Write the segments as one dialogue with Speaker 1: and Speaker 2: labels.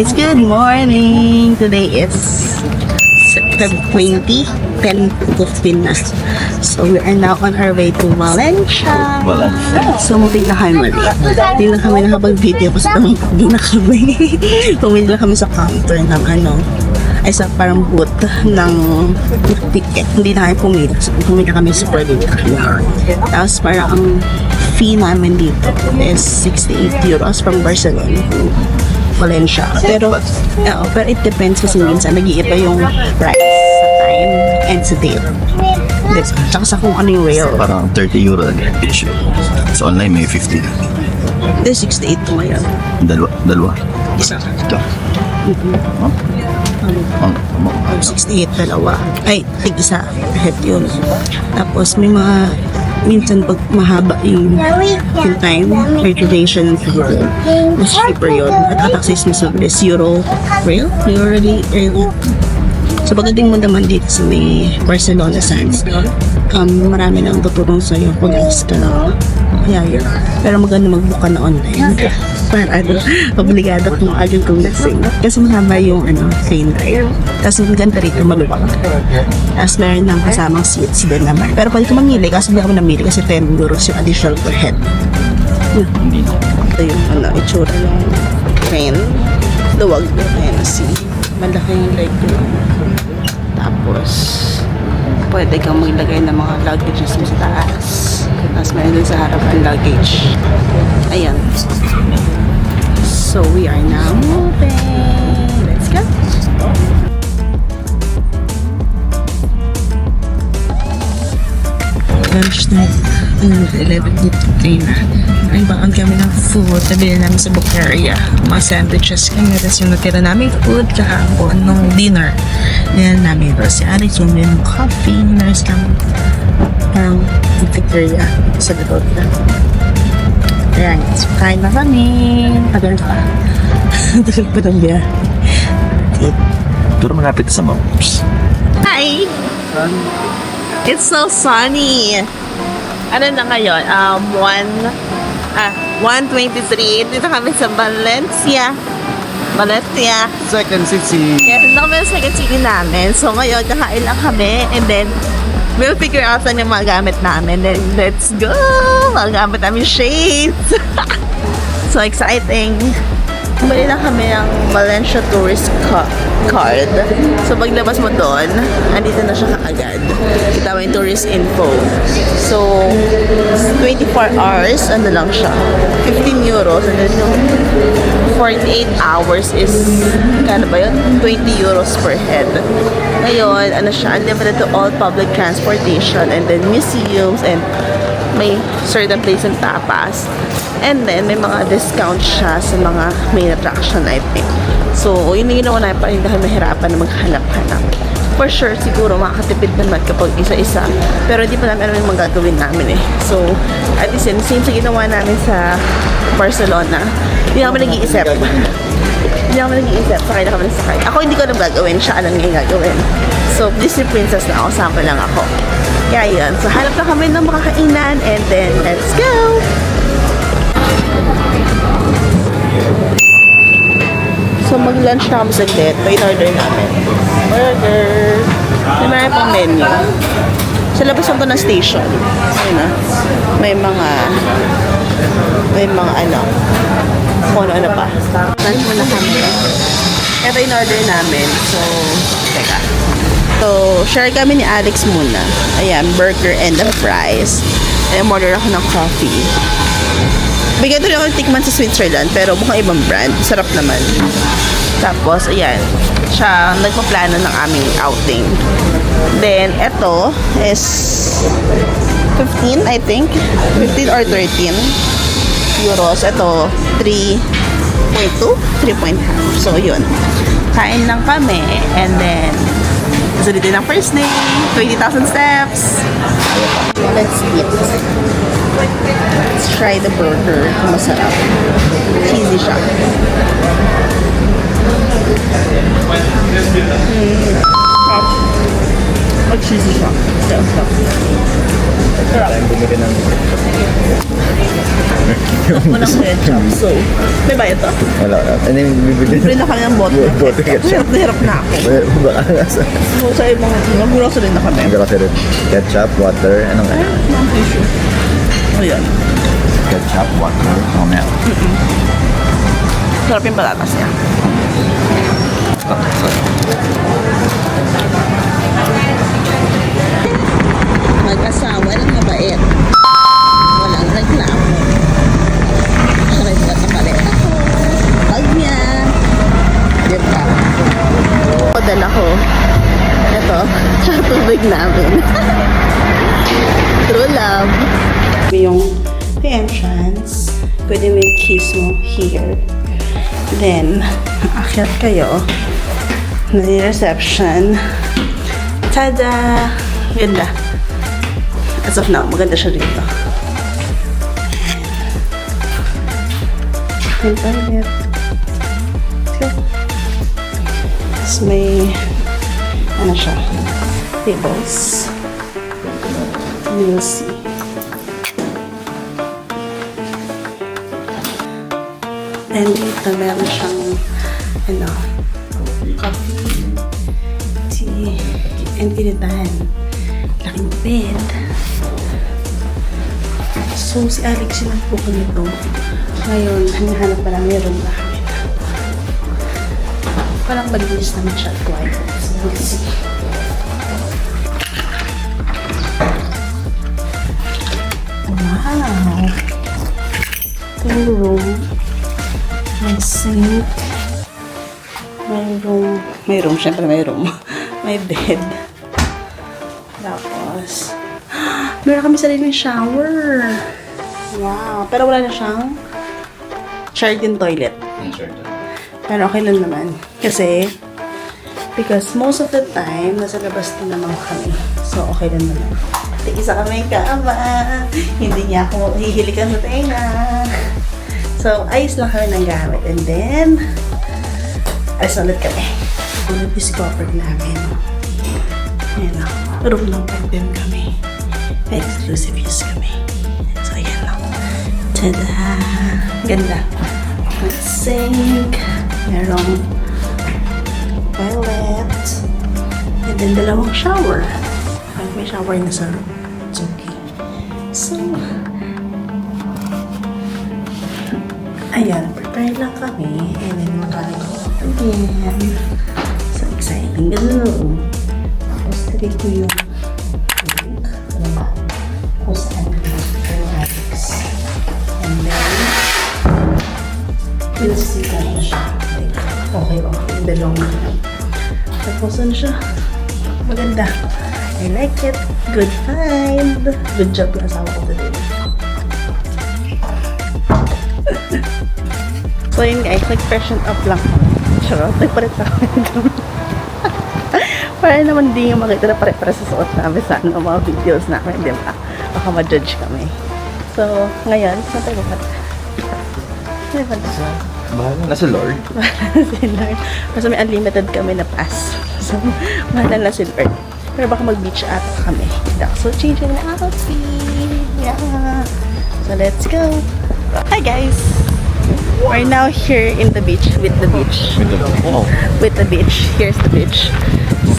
Speaker 1: It's good morning. Today is September 20, 10:15 na. So we are now on our way to Valencia. So mutik na kami mali. Hindi na kami nakapag-video kasi hindi na kami. Pumili na kami sa counter ng ay sa parang booth ng ticket. Hindi na kami pumili. So pumili kami sa Perdita. Tapos parang ang fee namin dito is 68 euros from Barcelona to Valencia. Pero it depends kasi minsan nag-iiba yung price sa time and sa date. Tsaka sa kung ano yung rail.
Speaker 2: Parang 30 euro again. Sa online may 50.
Speaker 1: Hindi, 68 to ngayon.
Speaker 2: Dalawa.
Speaker 1: Isa.
Speaker 2: Ito.
Speaker 1: 68 dalawa. Ay, tig-isa. Head yun. Tapos may mga minsan pag mahaba yung time or duration ng video, mas cheaper yun. At access mo sa Euro rail. So pagdating mo naman dito sa may Barcelona Sands, marami nang tutulong sa'yo kung guys ka lang. Kaya yun. Pero maganda magbuka na online. Para obligado kung agad kong lasing. Kasi mahaba yung train ride. Tapos maganda rito maluwag. Tapos meron ng kasamang seats din naman. Pero pwede ko mamili kasi hindi ako namili kasi 10 euros yung additional per head. Ito yung itsura ng train. Luwag. Ayan na malaki yung leg ko. Tapos pwede kang maglagay ng mga luggages mo sa taas. Tapos meron din sa harapan luggage. Ayan. So we are now moving. Let's go. Lunch time. 11:53 na. Nagbaon kami ng food. Nabili namin sa Bucaria. Mga sandwiches kami. Tapos yung natira namin food. Tsaka nung dinner. Yan namin. Tapos si Alex yung din coffee. Nurse kami. Parang Victoria. Sa likod na. Ayan. So, kain na kami. Tagal pa. Tagal pa ng biya.
Speaker 2: Pero malapit sa Mops.
Speaker 1: Hi! It's so sunny. Ano na ngayon? 1:23. Dito kami sa Valencia.
Speaker 2: Second city.
Speaker 1: Kaya dito kami sa second city namin. So ngayon, kakain lang kami. And then, we'll figure out saan yung mga gamit namin. Then, let's go! Mga gamit namin shades. So exciting. Bumili lang kami ng Valencia Tourist Card. So paglabas mo doon, andito na siya kaagad. Kita mo yung tourist info. So 24 hours, ano lang siya, 15 euros. And then yung 48 hours is, kano ba yun? 20 euros per head. Ngayon, ano siya, unlimited to all public transportation and then museums and may certain place ng tapas. And then, may mga discount siya sa mga main attraction, I think. So, yun yung ginawa namin para hindi kami mahirapan na maghanap-hanap. For sure, siguro makakatipid naman kapag isa-isa. Pero hindi pa namin alam yung mga gagawin namin eh. So, at the same sa ginawa namin sa Barcelona, hindi kami nag-iisip. Sakay na kami na sakay. Ako hindi ko alam gagawin, siya alam niya yung gagawin. So, Disney Princess na ako, sample lang ako. Kaya yun. So, hanap na kami ng makakainan and then, let's go! So mag-lunch na kami saglit. Ito in-order namin. Burger. May marami pang menu. Sa labas lang ito ng station. Ayun na. May mga kung ano pa. Lunch muna kami. Ito in-order namin. So, teka. So, share kami ni Alex muna. Ayan, burger and the fries. And order ako ng coffee. Bigyan ito rin ako tikman sa Switzerland, pero mukhang ibang brand. Sarap naman. Tapos, ayan. Siya nagpaplano ng aming outing. Then, ito is 15, I think. 15 or 13 euros. Ito, 3.2, 3.5. So, yun. Kain lang kami. And then, sulitin ang first day. 20,000 steps. Let's eat. Let's try the burger. Masarap. Cheesy siya. Cheesy siya. Sarap.
Speaker 2: Time bumili ng...
Speaker 1: Walang ketchup. So, may bayad to?
Speaker 2: Wala. Ano yung bibili?
Speaker 1: Bili na kami ng bote.
Speaker 2: Bote ketchup.
Speaker 1: Hirap na ako.
Speaker 2: Baka nasa...
Speaker 1: So, sa ibang grocery na kami.
Speaker 2: Grocery. Ketchup, water, anong
Speaker 1: Ay, mga tissue. Ayan.
Speaker 2: Ketchup, water, mamaya.
Speaker 1: Sarap yung patatas niya. Mag-asawa ng mabait. Walang reklamo. Saray mo na palit ako. Pag niya. Diba? Dala ko. Ito. Sa tubig namin. True love. Yung entrance. Pwede mo yung keys mo here. Then, aakyat kayo. Na reception. Tada! Ganda. As of now, maganda siya dito. Yung toilet. Tapos may, ano siya, tables. You'll see. And dito meron siyang, ano, coffee, tea, and initan. Laking bed. So, si Alex yung nagpupo nito. Ngayon, hinahanap pa lang meron namin. Parang malinis naman siya at quiet. So, we'll see. Wow! Ito yung room. May sink. May room. Siyempre may room. May bed. Tapos, meron kami sariling shower. Wow. Pero wala na siyang shared yung toilet. Pero okay lang naman. Kasi, because most of the time, nasa labas na naman kami. So, okay lang naman. Isa kami kama. Hindi niya ako hihilikan sa tenga. So, ayos lang kami ng gamit. And then, ayos ulit kami. Ulit discover namin. Ayan o. Room ng pag-dem kami. May exclusive use kami. So, ayan lang. Tada! Ganda. May sink. Merong toilet. And then, dalawang shower. May shower na sa room. It's okay. So, ayan, prepare lang kami. And then, magkakaroon ko again. So, exciting. Ganun. Tapos, tabi ko yung link. Ano ba? Kung saan yung Alex. And then, we'll see ka na siya. Like, okay. Belong na. Tapos, ano siya? Maganda. I like it. Good find. Good job yung asawa ko today. So yun guys, nag-freshen up lang kami. Charot, nagpalit sa kami. Para naman di yung makita na pare-pare sa suot namin sa mga videos namin, di ba? Baka ma-judge kami. So, ngayon, saan tayo pupunta? Saan tayo pupunta?
Speaker 2: Bahala na si Lord.
Speaker 1: Bahala na si Lord. Kasi may unlimited kami na pass. So, bahala na si Lord. Pero baka mag-beach at kami. So, changing na outfit. Yeah. So, let's go. Hi guys! We're now here in the beach, with the beach.
Speaker 2: Oh.
Speaker 1: With the beach. Here's the beach.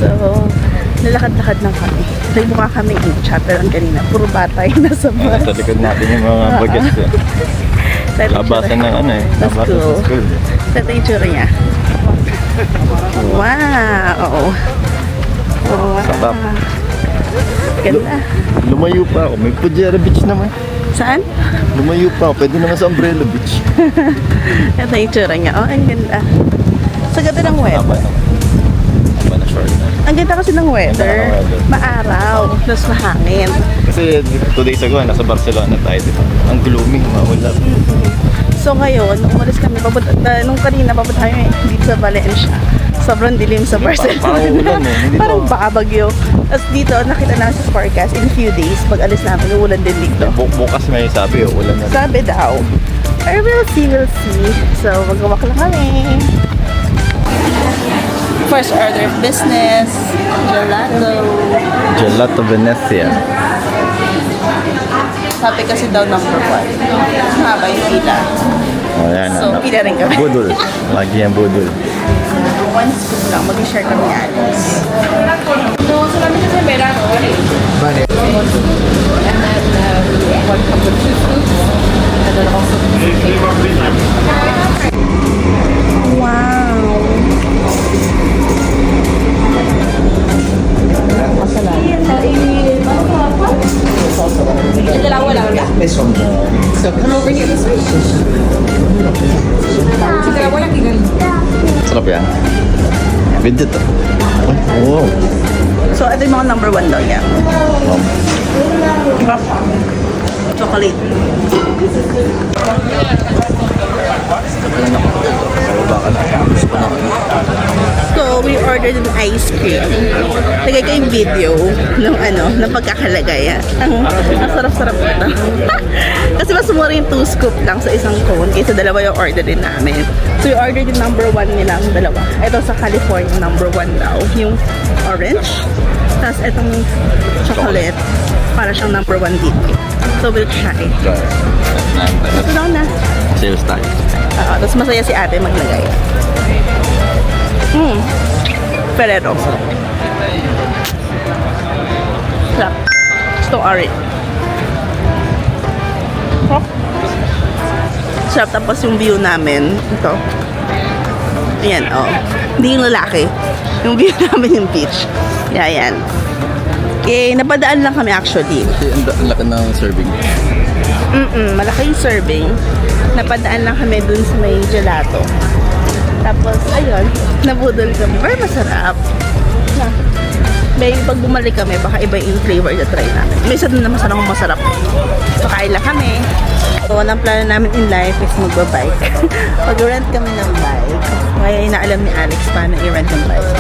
Speaker 1: So, nalakad-lakad lang kami. Nagmukha kami in chapter ang kanina. Puro bata yung nasa bus.
Speaker 2: Sa likod natin yung mga bagas. Labasan ng ano eh.
Speaker 1: Sa
Speaker 2: Labasan
Speaker 1: school.
Speaker 2: sa school.
Speaker 1: Ito yung tsura niya. Wow! Wow!
Speaker 2: Sarap.
Speaker 1: Ganda.
Speaker 2: Lumayo pa ako. May Pujera Beach naman.
Speaker 1: Saan?
Speaker 2: Lumayo pa ako. Pwede naman sa Umbrella Beach.
Speaker 1: Ito yung tsura niya. Oh, ang ganda. Sa ganda ng weather.
Speaker 2: Haba na short na.
Speaker 1: Ang ganda kasi ng weather.
Speaker 2: Ganda ng weather.
Speaker 1: Maaraw. Tapos mahangin.
Speaker 2: Kasi 2 days ago, nasa Barcelona tayo, di ba? Ang gloomy, maulap.
Speaker 1: So ngayon, umalis kami. Nung kanina, papunta kami dito sa Valencia. Sobrang dilim sa Barcelona.
Speaker 2: Parang ulan eh. Hindi
Speaker 1: Parang
Speaker 2: pa.
Speaker 1: baka bagyo. Tapos dito, nakita namin sa forecast, in few days, pag alis namin, uulan din dito.
Speaker 2: Bukas may sabi, ulan na.
Speaker 1: Sabi daw. Or we'll see, we'll see. So, mag-walk lang kami. First order of business, gelato.
Speaker 2: Gelato Venezia.
Speaker 1: Sabi kasi daw number 1. Haba yung pila.
Speaker 2: Oh, yan.
Speaker 1: So, pila rin kami.
Speaker 2: Budol. Lagi yan budol.
Speaker 1: One scoop lang. Mag-share kami ni Alex.
Speaker 3: No, solamente es en verano, ¿vale?
Speaker 4: Vale.
Speaker 3: And then one cup of 2 scoops. And then also
Speaker 1: Wow!
Speaker 3: el del agua, la verdad. So come over here this way. Si te la abuela aquí, ven.
Speaker 2: Sarap yan. Video to. Oh.
Speaker 1: So, ito yung mga number 1 daw niya. Chocolate. So, we ordered an ice cream. Lagay ko yung video ng ng pagkakalagay. Ang sarap-sarap ito. Kasi mas mura yung 2 scoop lang sa isang cone kaysa dalawa yung orderin namin. So, we ordered yung number 1 nilang dalawa. Ito sa California, number 1 daw. Yung orange. Tapos itong chocolate. Para siyang number 1 dito. So, we'll try. Ito daw na.
Speaker 2: Sales tayo.
Speaker 1: Tapos masaya si ate maglagay. Ferrero. Sarap. Gusto orange. Oh. Sarap. Tapos yung view namin. Ito. Ayan, oh. Hindi yung lalaki. Yung view namin yung beach. Yan. Eh, napadaan lang kami actually.
Speaker 2: Ang laki ng serving.
Speaker 1: Malaki yung serving. Napadaan lang kami dun sa may gelato. Tapos, ayun, nabudol kami. Pero masarap. May pag bumalik kami, baka iba yung flavor na try namin. May isa dun na masarap. So, kain lang kami. So, ang plano namin in life is magbabike. Pag-rent kami ng bike, kaya inaalam ni Alex paano i-rent ng bike.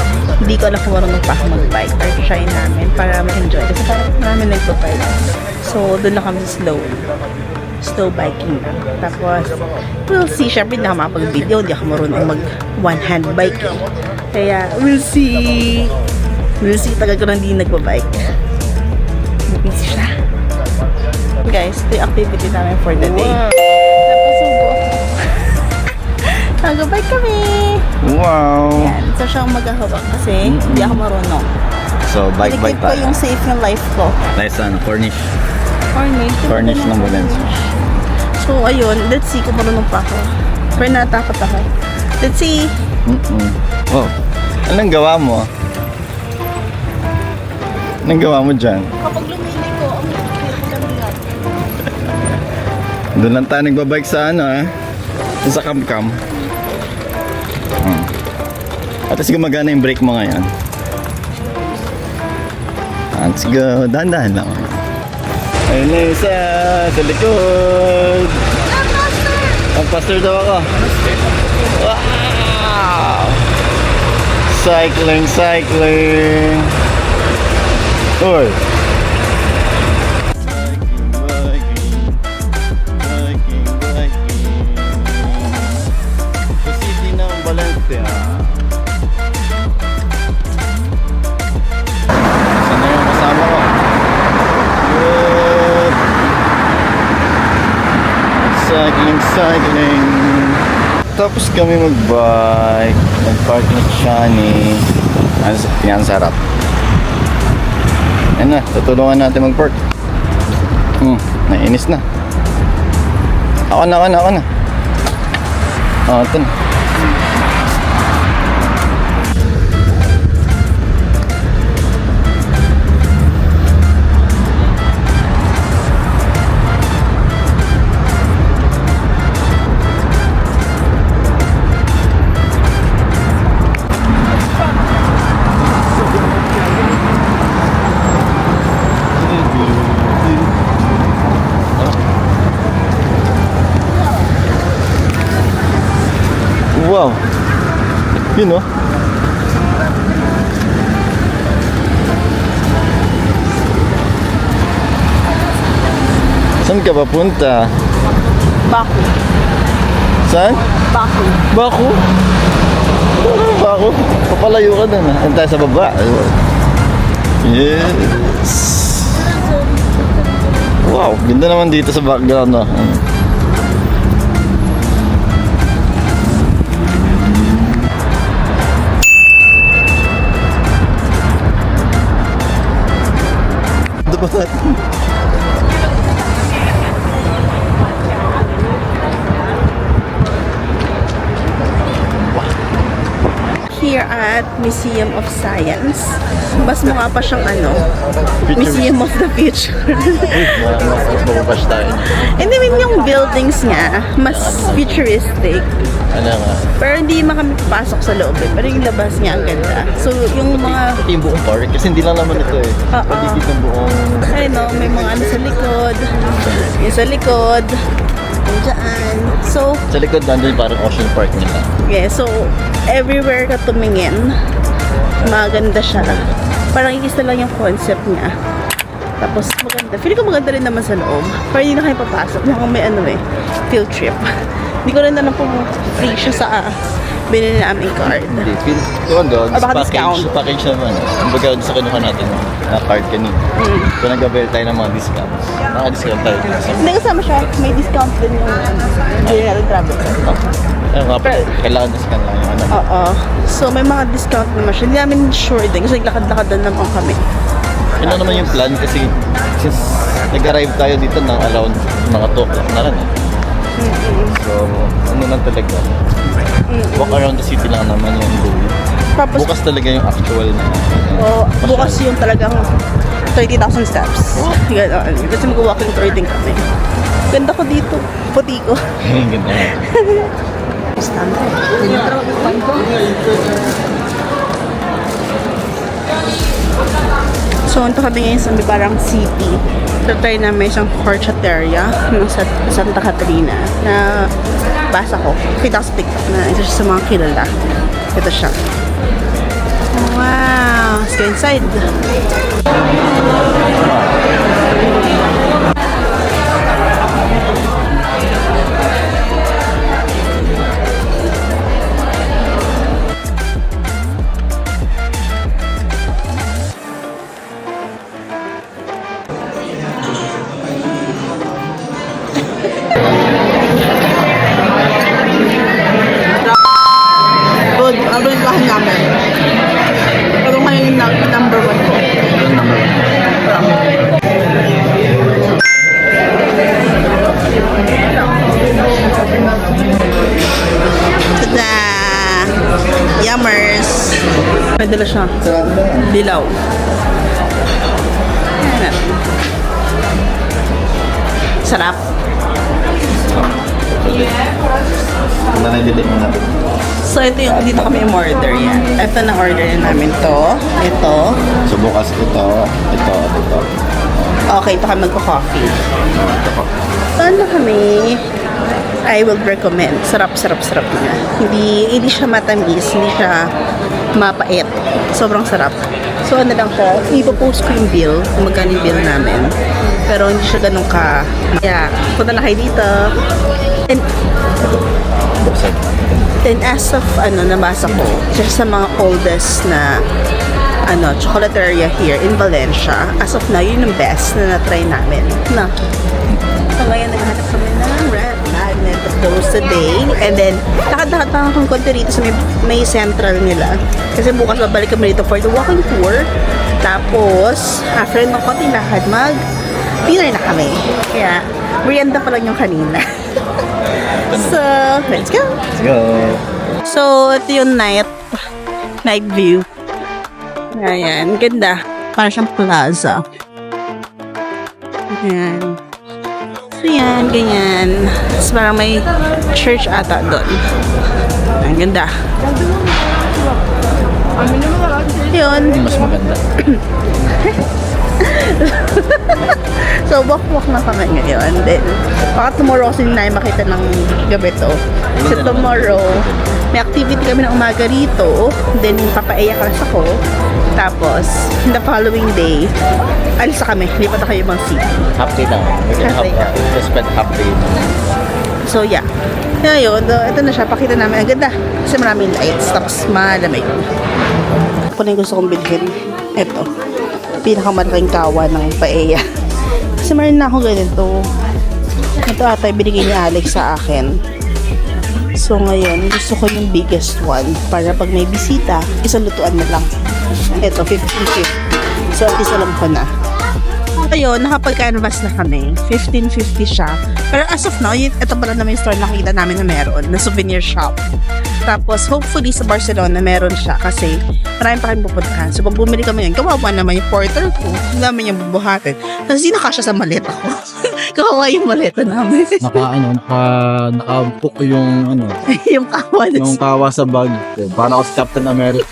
Speaker 1: Hindi ko alam kung marunong pa ako mag-bike. Pero try namin para ma-enjoy. Kasi parang namin nagpapile. So, dun na kami slow biking lang. Tapos, we'll see. Siyempre, hindi ako makapag-video. Hindi ako marunong mag one-hand bike. Kaya, we'll see. Tagal ko na hindi nagbabike. Busy siya. Guys, ito yung activity namin for the day. Tapos, subo. Nag-bike kami.
Speaker 2: Wow.
Speaker 1: Yan. So, siyang maghahawak kasi hindi ako marunong.
Speaker 2: So, bike
Speaker 1: Pinikip ko
Speaker 2: tayo.
Speaker 1: yung safe yung life ko.
Speaker 2: Nice Cornish.
Speaker 1: Cornish
Speaker 2: ng Valencia. So,
Speaker 1: So, ayun. Let's see kung marunong pa ako. Pero natakot ako. Let's see.
Speaker 2: Oh. Anong gawa mo? Anong gawa mo dyan?
Speaker 1: Kapag lumili ko, ang hirap.
Speaker 2: Doon lang tayo nagbabike sa Doon sa Camcam. At least gumagana yung brake mo ngayon. Let's go. Dahan-dahan lang. Ayun na yung isa sa likod. Ang pastor daw ako. Wow! Cycling. Uy! Sa city ng Valencia. Sana yung kasama ko? Good! Cycling. Tapos kami mag-bike. Nag-park ni Shani. Yan sarap. Yan na, tutulungan natin mag-park. Nainis na. Ako na. Ito na. Wow. Yun oh. Saan ka papunta?
Speaker 1: Baku.
Speaker 2: Saan?
Speaker 1: Baku.
Speaker 2: Baku? Baku? Papalayo ka dun ah. Antay sa baba. Yes. Wow, ganda naman dito sa background, no? Dapat.
Speaker 1: Here at Museum of Science. Bas mo nga pa siyang Museum of the Future.
Speaker 2: Mababash tayo.
Speaker 1: And then yung buildings nga, mas futuristic.
Speaker 2: Ano nga?
Speaker 1: Pero hindi naman kami papasok sa loob eh. Pero yung labas niya ang ganda. So yung mga,
Speaker 2: Ito yung buong park. Kasi hindi lang naman ito eh.
Speaker 1: Oo.
Speaker 2: Paligid ng buong...
Speaker 1: may mga sa likod. Yung sa likod. Yung dyan. So,
Speaker 2: Sa likod nandun parang ocean park nila.
Speaker 1: yeah, so everywhere ka tumingin, maganda siya. Parang isa lang yung concept niya. Tapos maganda. Feeling ko maganda rin naman sa loob. Pero hindi na kayo papasok. Mukhang may field trip. Hindi ko rin alam kung free siya sa binili namin card.
Speaker 2: Hindi, feel ko doon.
Speaker 1: Baka discount.
Speaker 2: Package naman. Kumbaga doon sa kinuha natin na card kanina. So nag-avail tayo ng mga discounts. Naka-discount tayo dito sa...
Speaker 1: Hindi kasama siya. May discount din yung binili natin travel card.
Speaker 2: Ayun nga pala, kailangan discount lang yung ano.
Speaker 1: Oo. So may mga discount naman siya. Hindi namin sure din kasi naglakad-lakad na naman kami.
Speaker 2: Yun naman yung plan kasi since nag-arrive tayo dito ng around mga 2 o'clock na rin eh. So, ano lang talaga. Walk around the city lang naman yung goal.
Speaker 1: Tapos,
Speaker 2: Bukas talaga yung actual na.
Speaker 1: bukas yung talagang 30,000 steps. Ganon. Kasi mag-walking tour din kami. Ganda ko dito. Puti ko.
Speaker 2: Ganda.
Speaker 1: So, ito kami ngayon sa may parang city. So, tayo na may isang horchateria ng Santa Catarina na basa ko. Kita ko sa TikTok na isa siya sa mga kilala. Ito siya. Wow! Let's go inside. Good. Ano yung kahan namin? Pero ngayon yung number 1 ko. Tada! Yummers! May dala siya. Dilaw. Ayan. Sarap.
Speaker 2: Ano na yung delay mo natin?
Speaker 1: So, ito yung dito kami order yan. Ito na order namin to. Ito.
Speaker 2: So bukas ito.
Speaker 1: Okay, ito kami magko-coffee. So, ano kami? I will recommend. Sarap niya. Hindi siya matamis, hindi siya mapait. Sobrang sarap. So, ano lang siya, ipopost ko yung bill, kung magkano yung bill namin. Pero hindi siya ganun ka... Yeah, punta na kayo dito. And
Speaker 2: Buksan.
Speaker 1: then as of nabasa ko, just sa mga oldest na chocolateria here in Valencia, as of now, yun yung best na na-try namin. Na. So ngayon, naghahanap kami ng red magnet to close today. And then, lakad-lakad pa akong konti rito sa may central nila. Kasi bukas babalik kami dito for the walking tour. Tapos, after ng konting lakad, dinner na kami. Kaya, merienda pa lang yung kanina. So, let's go!
Speaker 2: Let's go.
Speaker 1: So, ito yung night view. Ayan, ganda. Parang siyang plaza. Ayan. So, yan, ganyan. Tapos parang may church ata doon. Ang ganda. Yun.
Speaker 2: Mas maganda.
Speaker 1: So, walk na kami ngayon. Then, baka tomorrow kasi hindi na makita ng gabi to. So, tomorrow, may activity kami ng umaga rito. Then, papaiyak class ako. Tapos, the following day, alis na kami. Lipat na kayo ibang city.
Speaker 2: Half day lang. We can
Speaker 1: Half day.
Speaker 2: spend half day.
Speaker 1: So, yeah. Ngayon, ito na siya. Pakita namin. Ang ganda. Kasi maraming lights. Tapos, malamig. Ako na yung gusto kong bilhin. Ito. Pinakamalaking kawa ng paella. Kasi Kasi meron na ako ganito. Ito ata yung binigay ni Alex sa akin. So ngayon, gusto ko yung biggest one para pag may bisita, isang lutuan na lang. Ito, 15.50. So at least alam ko na. Ayun, nakapag-canvas na kami. 15.50 siya. Pero as of now, ito pala naman yung store na nakita namin na meron, na souvenir shop. Tapos, hopefully sa Barcelona meron siya kasi marami pa kami pupuntahan. So, pag bumili kami yun, kawawa naman yung porter ko. Hindi namin yung bubuhatin. Kasi di nakasya sa maleta ko. Kawawa yung maleta namin.
Speaker 2: Naka-book yung
Speaker 1: yung kawa na
Speaker 2: yung kawa sa bag. Parang ako si Captain America.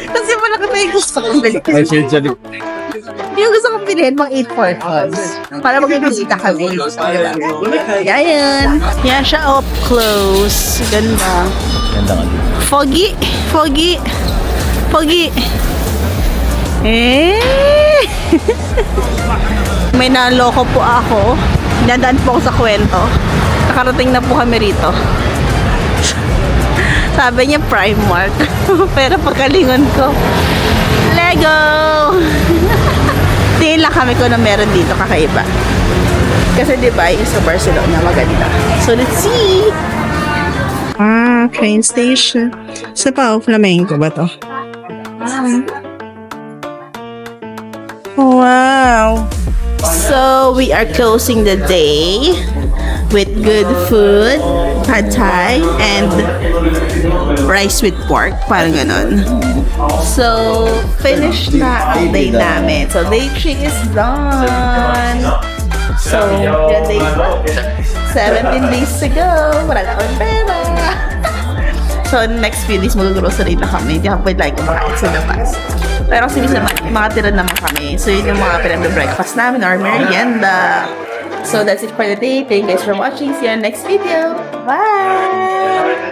Speaker 1: Kasi malaki na yung gusto kong bilhin.
Speaker 2: Essentially,
Speaker 1: Yung gusto kong bilhin, pang 8 portals. Para mag-ibisita kami. Yan. Yan siya up close. Ganda.
Speaker 2: ganda nga dito.
Speaker 1: Foggy. Foggy. Foggy. Eh. May naloko po ako. Dadaan po ako sa kwento. Nakarating na po kami rito. Sabi niya Primark. Pero pagkalingon ko, Lego! Tingin lang kami kung na meron dito kakaiba. Kasi diba, yung sa Barcelona maganda. So let's see! Train station. Sa Pao, Flamenco ba to? Wow! So, we are closing the day with good food, pad thai, and rice with pork. Parang ganon. So, finished na ang day namin. So, day 3 is done. So, yun day 17 days to go. Wala na akong pera. So, next few days, mag-grocery na kami. Hindi ako pwede like kumakain sa labas. Pero kasi minsan makatira naman kami. So, yun yung mga pinag-breakfast namin or merienda. So, that's it for the day. Thank you guys for watching. See you on next video. Bye!